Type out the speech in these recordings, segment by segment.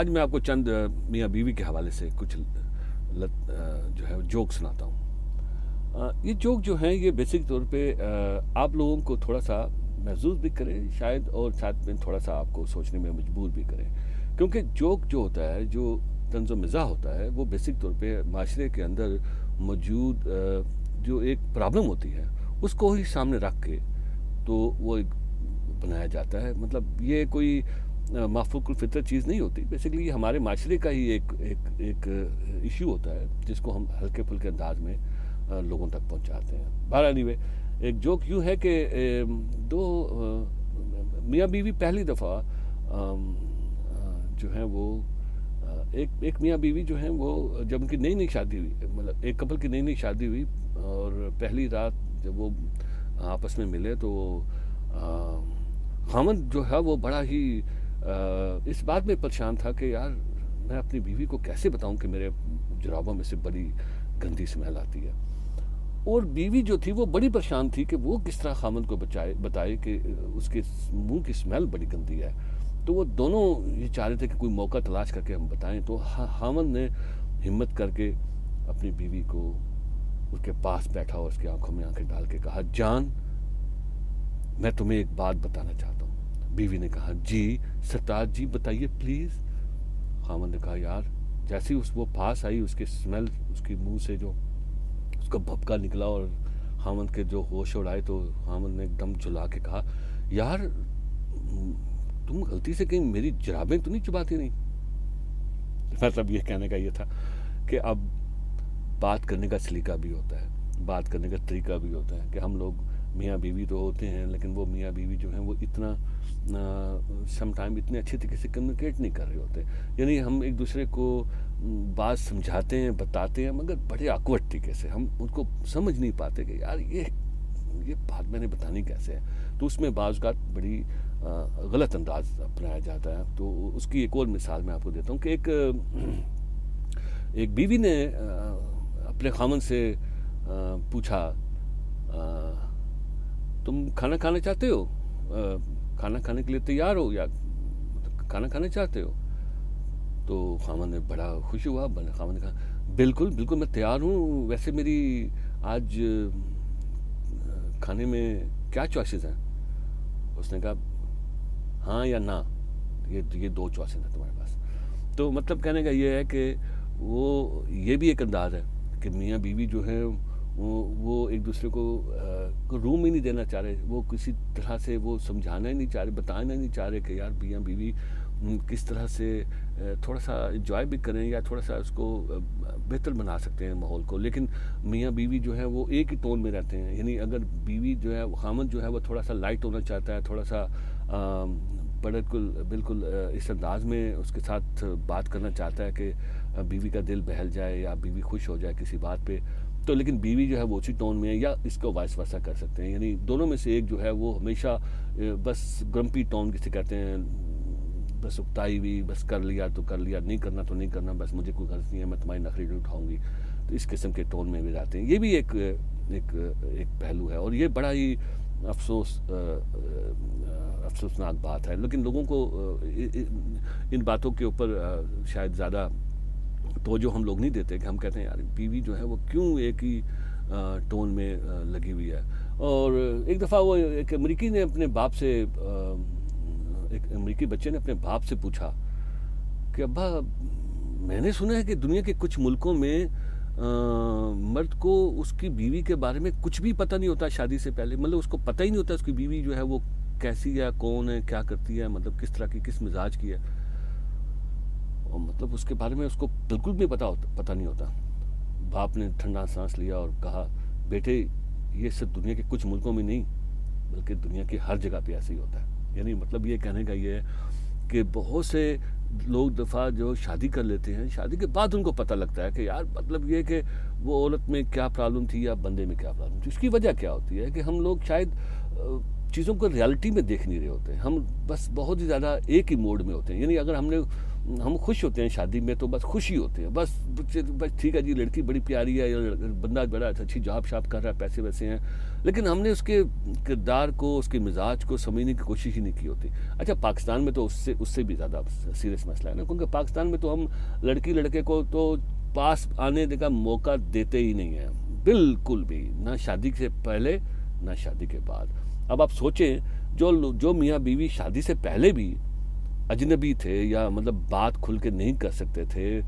آج میں آپ کو چند میاں بیوی کے حوالے سے کچھ جو ہے جوک سناتا ہوں۔ یہ جوک جو ہیں یہ بیسک طور پہ آپ لوگوں کو تھوڑا سا محظوظ بھی کرے شاید، اور ساتھ میں تھوڑا سا آپ کو سوچنے میں مجبور بھی کرے، کیونکہ جوک جو ہوتا ہے، جو طنز و مزاح ہوتا ہے، وہ بیسک طور پہ معاشرے کے اندر موجود جو ایک پرابلم ہوتی ہے اس کو ہی سامنے رکھ کے تو وہ ایک بنایا جاتا ہے۔ مطلب یہ کوئی مافوق الفطرت چیز نہیں ہوتی، بیسیکلی یہ ہمارے معاشرے کا ہی ایک ایشو ہوتا ہے جس کو ہم ہلکے پھلکے انداز میں لوگوں تک پہنچاتے ہیں۔ بہرحال anyway، ایک جوک یوں ہے کہ دو میاں بیوی پہلی دفعہ جو ہیں وہ ایک میاں بیوی جو ہیں وہ جب ان کی نئی شادی ہوئی، مطلب ایک کپل کی نئی شادی ہوئی، اور پہلی رات جب وہ آپس میں ملے تو خاوند جو ہے وہ بڑا ہی اس بات میں پریشان تھا کہ یار میں اپنی بیوی کو کیسے بتاؤں کہ میرے جرابوں میں سے بڑی گندی اسمیل آتی ہے، اور بیوی جو تھی وہ بڑی پریشان تھی کہ وہ کس طرح خاوند کو بتائے کہ اس کے منہ کی اسمیل بڑی گندی ہے۔ تو وہ دونوں یہ چاہ رہے تھے کہ کوئی موقع تلاش کر کے ہم بتائیں، تو خاوند نے ہمت کر کے اپنی بیوی کو اس کے پاس بیٹھا اور اس کی آنکھوں میں آنکھیں ڈال کے کہا، جان میں تمہیں ایک بات بتانا چاہتا ہوں۔ بیوی نے کہا، جی سرتاج جی بتائیے پلیز۔ خاوند نے کہا، یار جیسے وہ پاس آئی، اس کے اسمیل، اس کے منہ سے جو اس کا بھپکا نکلا اور خاوند کے جو ہوش اڑائے، تو خاوند نے ایک دم جلا کے کہا، یار تم غلطی سے کہیں میری جرابیں تو نہیں چباتی نہیں؟ مطلب یہ کہنے کا یہ تھا کہ اب بات کرنے کا سلیقہ بھی ہوتا ہے، بات کرنے کا طریقہ بھی ہوتا ہے، کہ ہم لوگ میاں بیوی تو ہوتے ہیں، لیکن وہ میاں بیوی جو ہیں وہ اتنا سم ٹائم اتنے اچھے طریقے سے کمیونیکیٹ نہیں کر رہے ہوتے، یعنی ہم ایک دوسرے کو بات سمجھاتے ہیں، بتاتے ہیں، مگر بڑے آکورڈ طریقے سے، ہم ان کو سمجھ نہیں پاتے کہ یار یہ بات میں نے بتانی کیسے ہے، تو اس میں بعض اوقات بڑی غلط انداز اپنایا جاتا ہے۔ تو اس کی ایک اور مثال میں آپ کو دیتا ہوں کہ ایک بیوی نے اپنے خاوند سے پوچھا، تم کھانا کھانا چاہتے ہو؟ کھانا کھانے کے لیے تیار ہو، یا کھانا کھانا چاہتے ہو؟ تو خاوند نے بڑا خوش ہوا، خاوند نے کہا، بالکل بالکل میں تیار ہوں، ویسے میری آج کھانے میں کیا چوائسز ہیں؟ اس نے کہا، ہاں یا نہ، یہ دو چوائسز ہیں تمہارے پاس۔ تو مطلب کہنے کا یہ ہے کہ وہ یہ بھی ایک انداز ہے کہ میاں بیوی جو ہیں وہ ایک دوسرے کو روم ہی نہیں دینا چاہ رہے، وہ کسی طرح سے وہ سمجھانا ہی نہیں چاہ رہے، بتانا ہی نہیں چاہ رہے کہ یار میاں بیوی کس طرح سے تھوڑا سا انجوائے بھی کریں، یا تھوڑا سا اس کو بہتر بنا سکتے ہیں ماحول کو، لیکن میاں بیوی جو ہے وہ ایک ہی ٹون میں رہتے ہیں۔ یعنی اگر بیوی جو ہے، خاوند جو ہے وہ تھوڑا سا لائٹ ہونا چاہتا ہے، تھوڑا سا بالکل اس انداز میں اس کے ساتھ بات کرنا چاہتا ہے کہ بیوی کا دل بہل جائے یا بیوی خوش ہو جائے کسی بات پہ، تو لیکن بیوی جو ہے وہ اسی ٹون میں ہے، یا اس کو وائس ورسا کر سکتے ہیں، یعنی دونوں میں سے ایک جو ہے وہ ہمیشہ بس گرمپی ٹون جسے کہتے ہیں، بس اکتائی ہوئی، بس کر لیا تو کر لیا، نہیں کرنا تو نہیں کرنا، بس مجھے کوئی غرض نہیں ہے، میں تمہاری نخری نہیں اٹھاؤں گی، تو اس قسم کے ٹون میں بھی رہتے ہیں۔ یہ بھی ایک پہلو ہے، اور یہ بڑا ہی افسوسناک بات ہے، لیکن لوگوں کو ان باتوں کے اوپر شاید زیادہ توجہ ہم لوگ نہیں دیتے، کہ ہم کہتے ہیں یار بیوی جو ہے وہ کیوں ایک ہی ٹون میں لگی ہوئی ہے۔ اور ایک دفعہ وہ ایک امریکی بچے نے اپنے باپ سے پوچھا کہ ابا میں نے سنا ہے کہ دنیا کے کچھ ملکوں میں مرد کو اس کی بیوی کے بارے میں کچھ بھی پتہ نہیں ہوتا شادی سے پہلے، مطلب اس کو پتہ ہی نہیں ہوتا اس کی بیوی جو ہے وہ کیسی ہے، کون ہے، کیا کرتی ہے، مطلب کس طرح کی، کس مزاج کی ہے، اور مطلب اس کے بارے میں اس کو بالکل بھی پتہ نہیں ہوتا۔ باپ نے ٹھنڈا سانس لیا اور کہا، بیٹے یہ صرف دنیا کے کچھ ملکوں میں نہیں بلکہ دنیا کی ہر جگہ پہ ایسے ہی ہوتا ہے۔ یعنی مطلب یہ کہنے کا یہ ہے کہ بہت سے لوگ دفعہ جو شادی کر لیتے ہیں، شادی کے بعد ان کو پتہ لگتا ہے کہ یار مطلب یہ کہ وہ عورت میں کیا پرابلم تھی یا بندے میں کیا پرابلم تھی۔ اس کی وجہ کیا ہوتی ہے کہ ہم لوگ شاید چیزوں کو ریالٹی میں دیکھ نہیں رہے ہوتے ہیں، ہم بس بہت ہی زیادہ ایک ہی موڈ میں ہوتے ہیں۔ یعنی اگر ہم نے ہم خوش ہوتے ہیں شادی میں، تو بس خوشی ہوتے ہیں، بس ٹھیک ہے جی، لڑکی بڑی پیاری ہے، یا بندہ بڑا اچھی جاب شاب کر رہا ہے، پیسے ویسے ہیں، لیکن ہم نے اس کے کردار کو، اس کے مزاج کو سمجھنے کی کوشش ہی نہیں کی ہوتی۔ اچھا پاکستان میں تو اس سے بھی زیادہ سیریس مسئلہ ہے نا، کیونکہ پاکستان میں تو ہم لڑکی لڑکے کو تو پاس آنے کا موقع دیتے ہی نہیں ہیں، بالکل بھی، نہ شادی سے پہلے نہ شادی کے بعد۔ اب آپ سوچیں، جو میاں بیوی شادی سے پہلے بھی اجنبی تھے، یا مطلب بات کھل کے نہیں کر سکتے تھے،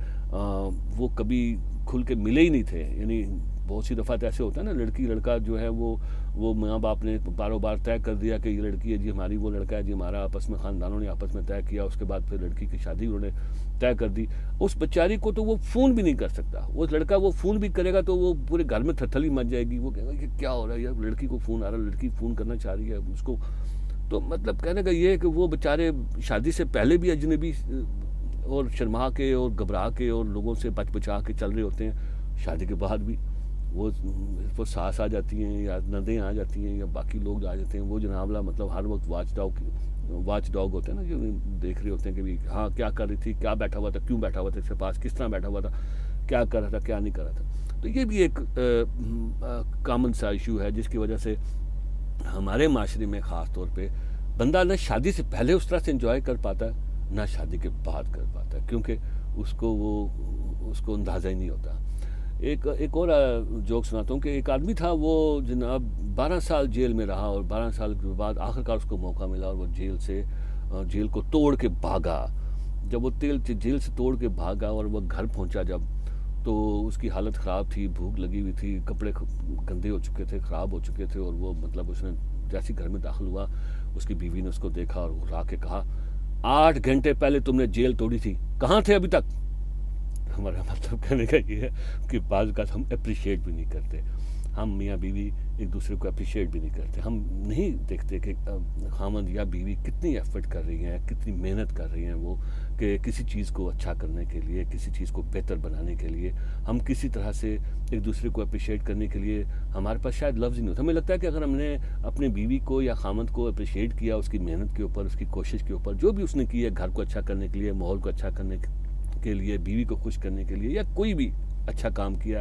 وہ کبھی کھل کے ملے ہی نہیں تھے، یعنی بہت سی دفعہ ایسے ہوتا ہے نا، لڑکی لڑکا جو ہے وہ ماں باپ نے باروں بار طے کر دیا کہ یہ لڑکی ہے جی ہماری، وہ لڑکا ہے جی ہمارا، آپس میں خاندانوں نے آپس میں طے کیا، اس کے بعد پھر لڑکی کی شادی انہوں نے طے کر دی۔ اس بیچاری کو تو وہ فون بھی نہیں کر سکتا، وہ لڑکا وہ فون بھی کرے گا تو وہ پورے گھر میں تھتھلی مچ جائے گی، وہ کہے گا کہ کیا ہو رہا ہے یار، لڑکی کو فون آ رہا ہے، لڑکی فون کرنا چاہ رہی ہے اس کو۔ تو مطلب کہنے کا یہ ہے کہ وہ بیچارے شادی سے پہلے بھی اجنبی اور شرما کے اور گھبرا کے اور لوگوں سے بچ بچا کے چل رہے ہوتے ہیں، شادی کے بعد بھی وہ ساس آ جاتی ہیں، یا نندیں آ جاتی ہیں، یا باقی لوگ آ جاتے ہیں، وہ جناب لا مطلب ہر وقت واچ ڈاگ ہوتے ہیں نا، جو دیکھ رہے ہوتے ہیں کہ ہاں کیا کر رہی تھی، کیا بیٹھا ہوا تھا، کیوں بیٹھا ہوا تھا اس کے پاس، کس طرح بیٹھا ہوا تھا، کیا کر رہا تھا، کیا نہیں کر رہا تھا۔ تو یہ بھی ایک کامن سا ایشو ہے، جس کی وجہ سے ہمارے معاشرے میں خاص طور پہ بندہ نہ شادی سے پہلے اس طرح سے انجوائے کر پاتا ہے، نہ شادی کے بعد کر پاتا ہے، کیونکہ اس کو اندازہ ہی نہیں ہوتا۔ ایک اور جوک سناتا ہوں کہ ایک آدمی تھا، وہ جناب 12 سال جیل میں رہا، اور 12 سال کے بعد آخرکار اس کو موقع ملا، اور وہ جیل کو توڑ کے بھاگا۔ جب وہ جیل سے توڑ کے بھاگا اور وہ گھر پہنچا جب، تو اس کی حالت خراب تھی، بھوک لگی ہوئی تھی، کپڑے گندے ہو چکے تھے، خراب ہو چکے تھے، اور وہ مطلب اس نے جیسے گھر میں داخل ہوا، اس کی بیوی نے اس کو دیکھا اور گھبرا کے کہا، 8 گھنٹے پہلے تم نے جیل توڑی تھی، کہاں تھے ابھی تک؟ ہمارا مطلب کہنے کا یہ ہے کہ بعض اوقات ہم اپریشیٹ بھی نہیں کرتے، ہم میاں بیوی ایک دوسرے کو اپریشیٹ بھی نہیں کرتے، ہم نہیں دیکھتے کہ خامند یا بیوی کتنی ایفرٹ کر رہی ہیں، کتنی محنت کر رہی ہیں وہ، کہ کسی چیز کو اچھا کرنے کے لیے، کسی چیز کو بہتر بنانے کے لیے، ہم کسی طرح سے ایک دوسرے کو اپریشیٹ کرنے کے لیے ہمارے پاس شاید لفظ ہی نہیں ہوتا۔ ہمیں لگتا ہے کہ اگر ہم نے اپنے بیوی کو یا خامند کو اپریشیٹ کیا، اس کی محنت کے اوپر، اس کی کوشش کے اوپر، جو بھی اس نے کی ہے گھر کو اچھا کرنے کے لیے، ماحول کو اچھا کرنے کے لیے، بیوی کو خوش کرنے کے لیے، یا کوئی بھی اچھا کام کیا،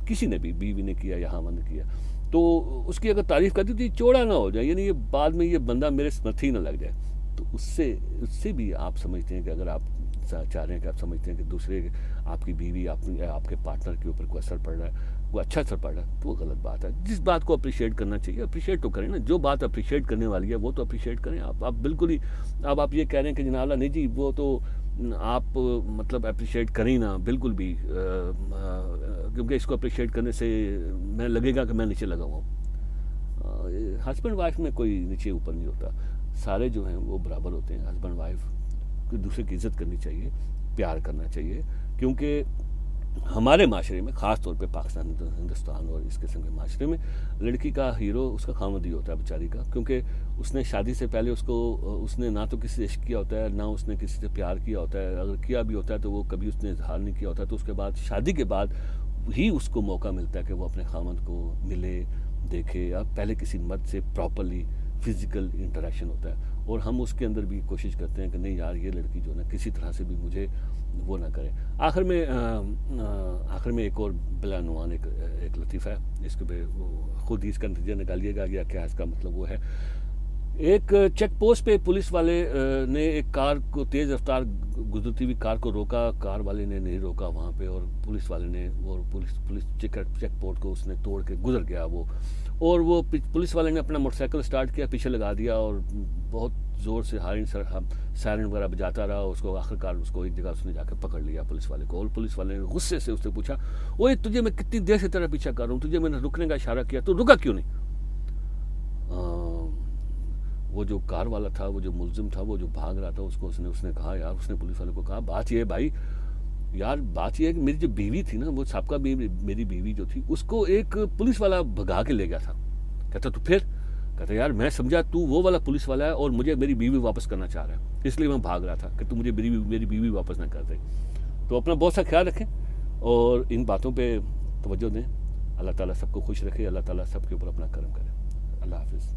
کسی نے بھی، بیوی نے کیا یا خامند نے کیا، تو اس کی اگر تعریف کرتی تو یہ چوڑا نہ ہو جائے، یعنی یہ بعد میں یہ بندہ میرے سمتھی نہ لگ جائے۔ تو اس سے بھی آپ سمجھتے ہیں کہ اگر آپ چاہ رہے ہیں کہ آپ سمجھتے ہیں کہ دوسرے آپ کی بیوی، آپ کے پارٹنر کے اوپر کوئی اثر پڑ رہا ہے، وہ اچھا اثر پڑ رہا ہے، تو وہ غلط بات ہے۔ جس بات کو اپریشیٹ کرنا چاہیے اپریشیٹ تو کریں نا، جو بات اپریشیٹ کرنے والی ہے وہ تو اپریشیٹ کریں۔ آپ بالکل ہی، اب آپ یہ کہہ رہے ہیں کہ جناب نہیں جی وہ تو آپ مطلب اپریشیٹ کریں نا، بالکل بھی، کیونکہ اس کو اپریشیٹ کرنے سے میں لگے گا کہ میں نیچے لگا ہوا ہوں۔ ہسبینڈ وائف میں کوئی نیچے اوپر نہیں ہوتا، سارے جو ہیں وہ برابر ہوتے ہیں۔ ہسبینڈ وائف دوسرے کی عزت کرنی چاہیے، پیار کرنا چاہیے، کیونکہ ہمارے معاشرے میں خاص طور پہ پاکستان، ہندوستان اور اس قسم کے معاشرے میں لڑکی کا ہیرو اس کا خامد ہی ہوتا ہے بیچاری کا، کیونکہ اس نے شادی سے پہلے اس نے نہ تو کسی سے عشق کیا ہوتا ہے، نہ اس نے کسی سے پیار کیا ہوتا ہے، اگر کیا بھی ہوتا ہے تو وہ کبھی اس نے اظہار نہیں کیا ہوتا، تو اس کے بعد شادی کے بعد ہی اس کو موقع ملتا ہے کہ وہ اپنے خامد کو ملے، دیکھے، یا پہلے کسی مرد سے پراپرلی فزیکل انٹریکشن ہوتا ہے، اور ہم اس کے اندر بھی کوشش کرتے ہیں کہ نہیں یار یہ لڑکی جو ہے نا کسی طرح سے بھی مجھے وہ نہ کرے۔ آخر میں ایک اور بلا عنوان ایک لطیفہ ہے، اس کے خود ہی اس کا نتیجہ نکالیے گا یا کیا اس کا مطلب وہ ہے۔ ایک چیک پوسٹ پہ پولیس والے نے ایک کار کو، تیز رفتار گزرتی ہوئی کار کو روکا، کار والے نے نہیں روکا وہاں پہ، اور پولیس والے نے، اور پولیس چیک پوسٹ کو اس نے توڑ کے گزر گیا وہ، اور وہ پولیس والے نے اپنا موٹر سائیکل سٹارٹ کیا، پیچھے لگا دیا، اور بہت زور سے سائرن وغیرہ بجاتا رہا، اس کو آخرکار اس کو ایک جگہ اس نے جا کے پکڑ لیا پولیس والے کو، اور پولیس والے نے غصے سے اس سے پوچھا، اوئے تجھے میں کتنی دیر سے تیرا پیچھا کر رہا ہوں، تجھے میں نے رکنے کا اشارہ کیا تو رکا کیوں نہیں؟ وہ جو کار والا تھا، وہ جو ملزم تھا، وہ جو بھاگ رہا تھا، اس نے کہا یار، اس نے پولیس والے کو کہا بات یہ ہے بھائی یار، بات یہ ہے کہ میری جو بیوی تھی نا، وہ سابقہ میری بیوی جو تھی، اس کو ایک پولیس والا بھگا کے لے گیا تھا۔ کہتا تو پھر؟ کہتا یار میں سمجھا تو وہ والا پولیس والا ہے اور مجھے میری بیوی واپس کرنا چاہ رہا ہے، اس لیے میں بھاگ رہا تھا کہ تو مجھے میری بیوی واپس نہ کر دے۔ تو اپنا بہت سا خیال رکھیں اور ان باتوں پہ توجہ دیں۔ اللہ تعالیٰ سب کو خوش رکھے، اللہ تعالیٰ سب کے اوپر اپنا کرم کرے۔ اللہ حافظ۔